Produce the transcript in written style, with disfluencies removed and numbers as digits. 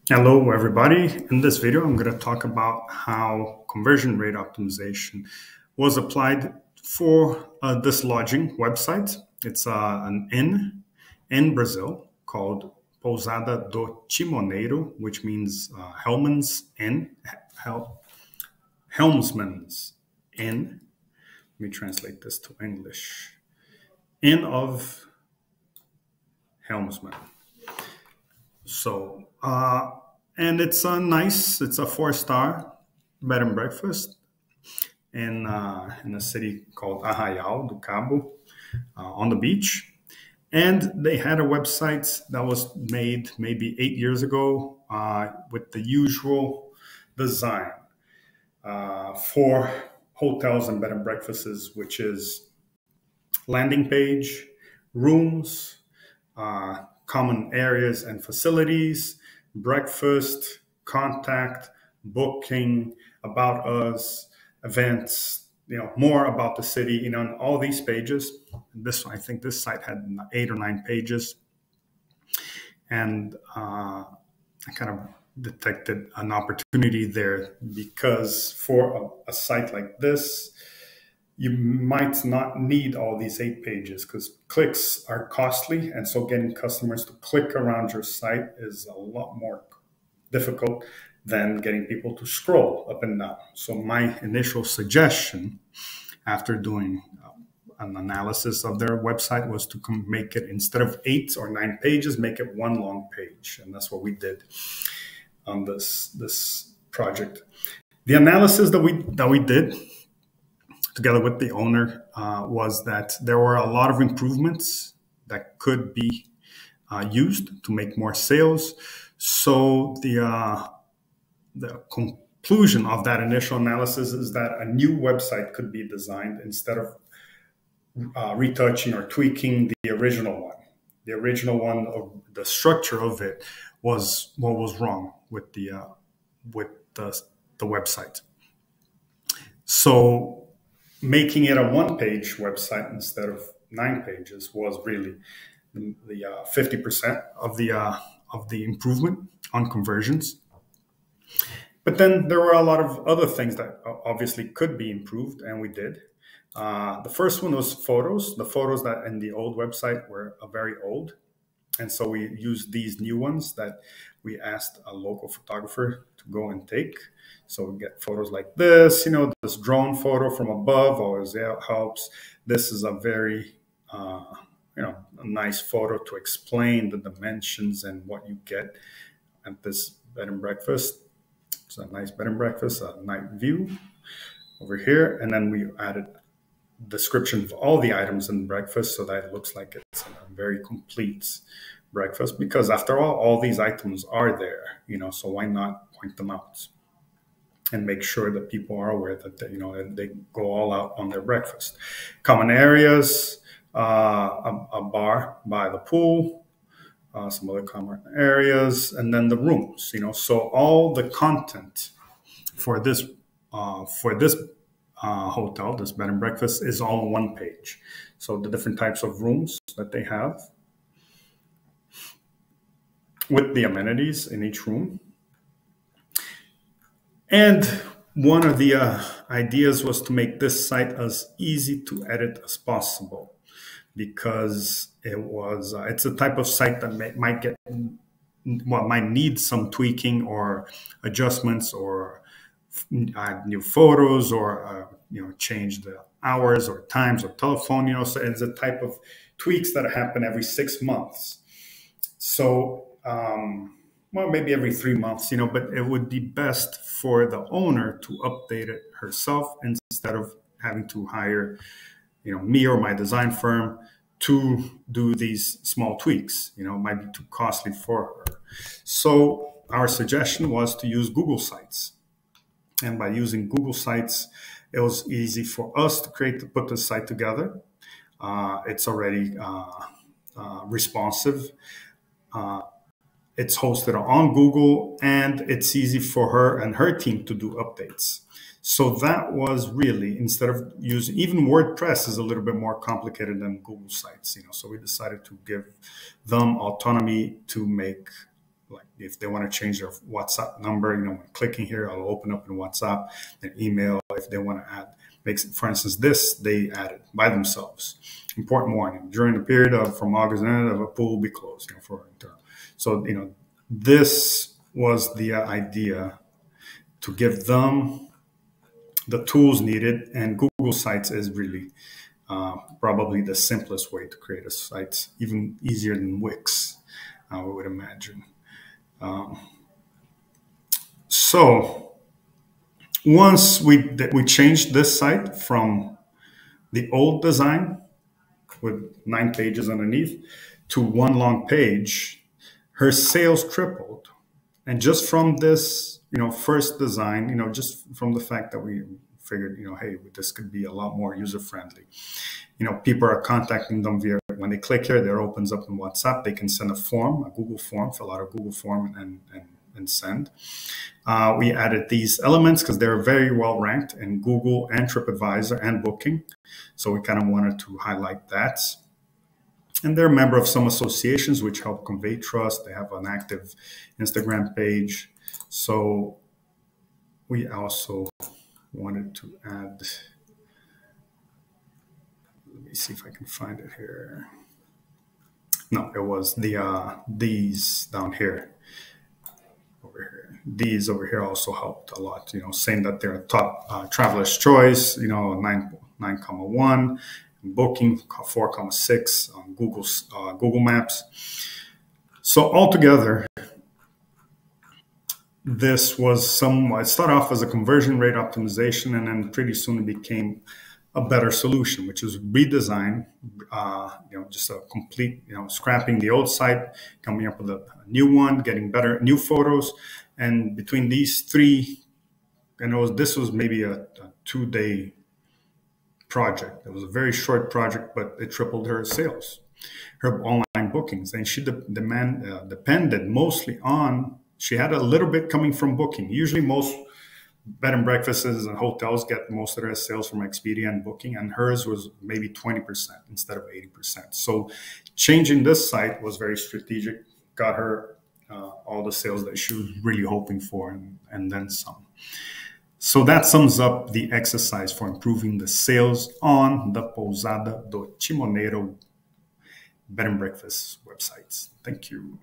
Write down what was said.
Hello, everybody. In this video, I'm going to talk about how conversion rate optimization was applied for this lodging website. It's an inn in Brazil called Pousada do Timoneiro, which means Helmsman's Inn. Let me translate this to English. Inn of Helmsman. And it's it's a 4-star bed and breakfast in a city called Arraial do Cabo on the beach. And they had a website that was made maybe 8 years ago with the usual design for hotels and bed and breakfasts, which is landing page, rooms, common areas and facilities, breakfast, contact, booking, about us, events, more about the city, and all these pages. I think this site had 8 or 9 pages. And I kind of detected an opportunity there because for a site like this, you might not need all these 8 pages because clicks are costly. And so getting customers to click around your site is a lot more difficult than getting people to scroll up and down. So my initial suggestion after doing an analysis of their website was to make it, instead of 8 or 9 pages, make it 1 long page. And that's what we did on this project. The analysis that we did together with the owner was that there were a lot of improvements that could be used to make more sales. So the conclusion of that initial analysis is that a new website could be designed instead of retouching or tweaking the original one. The original one, the structure of it was what was wrong with the website. So making it a 1-page website instead of 9 pages was really the 50% of the improvement on conversions. But then there were a lot of other things that obviously could be improved, and we did. The first one was photos. The photos that in the old website were very old. And so we used these new ones that we asked a local photographer to go and take. So we get photos like this, this drone photo from above always helps. This is a very, a nice photo to explain the dimensions and what you get at this bed and breakfast. It's a nice bed and breakfast, a night view over here. And then we added description of all the items in breakfast so that it looks like it's a very complete breakfast, because after all these items are there, so why not point them out and make sure that people are aware that they go all out on their breakfast. Common areas, a bar by the pool, some other common areas, and then the rooms. So all the content for this hotel, this bed and breakfast, is all on 1 page. So the different types of rooms that they have with the amenities in each room. And one of the ideas was to make this site as easy to edit as possible, because it's a type of site that might need some tweaking or adjustments, or add new photos, or change the hours or times or telephone. So it's a type of tweaks that happen every 6 months. So maybe every 3 months, but it would be best for the owner to update it herself instead of having to hire, me or my design firm to do these small tweaks. It might be too costly for her. So our suggestion was to use Google Sites. And by using Google Sites, it was easy for us to put the site together. It's already responsive. It's hosted on Google, and it's easy for her and her team to do updates. So that was really, instead of using, even WordPress is a little bit more complicated than Google Sites, so we decided to give them autonomy to make like if they want to change their WhatsApp number, clicking here, I'll open up in WhatsApp, their email. If they want to add, makes it, for instance, this they added by themselves. Important warning: during the period of from August end, of a pool will be closed, for internal. So this was the idea to give them the tools needed, and Google Sites is really probably the simplest way to create a site, even easier than Wix, I would imagine. So once we changed this site from the old design with 9 pages underneath to one long page, her sales tripled. And just from this, first design, just from the fact that we figured, hey, this could be a lot more user friendly. People are contacting them via, when they click here, there opens up in WhatsApp. They can send a form, a Google form, fill out a Google form and send. We added these elements because they're very well ranked in Google and TripAdvisor and Booking. So we kind of wanted to highlight that. And they're a member of some associations which help convey trust. They have an active Instagram page. So we also wanted to add, let me see if I can find it here. No, it was these down here. Over here. These over here also helped a lot, saying that they're a top traveler's choice, 9,1. Booking 4,6 on Google Maps. So altogether, this was it started off as a conversion rate optimization, and then pretty soon it became a better solution, which is redesign, just a complete, scrapping the old site, coming up with a new one, getting better, new photos. And between these three, this was maybe a 2-day project. It was a very short project, but it tripled her sales, her online bookings. And she depended mostly on, she had a little bit coming from Booking. Usually most bed and breakfasts and hotels get most of their sales from Expedia and Booking, and hers was maybe 20% instead of 80%. So changing this site was very strategic, got her all the sales that she was really hoping for, and then some. So that sums up the exercise for improving the sales on the Pousada do Timoneiro bed and breakfast websites. Thank you.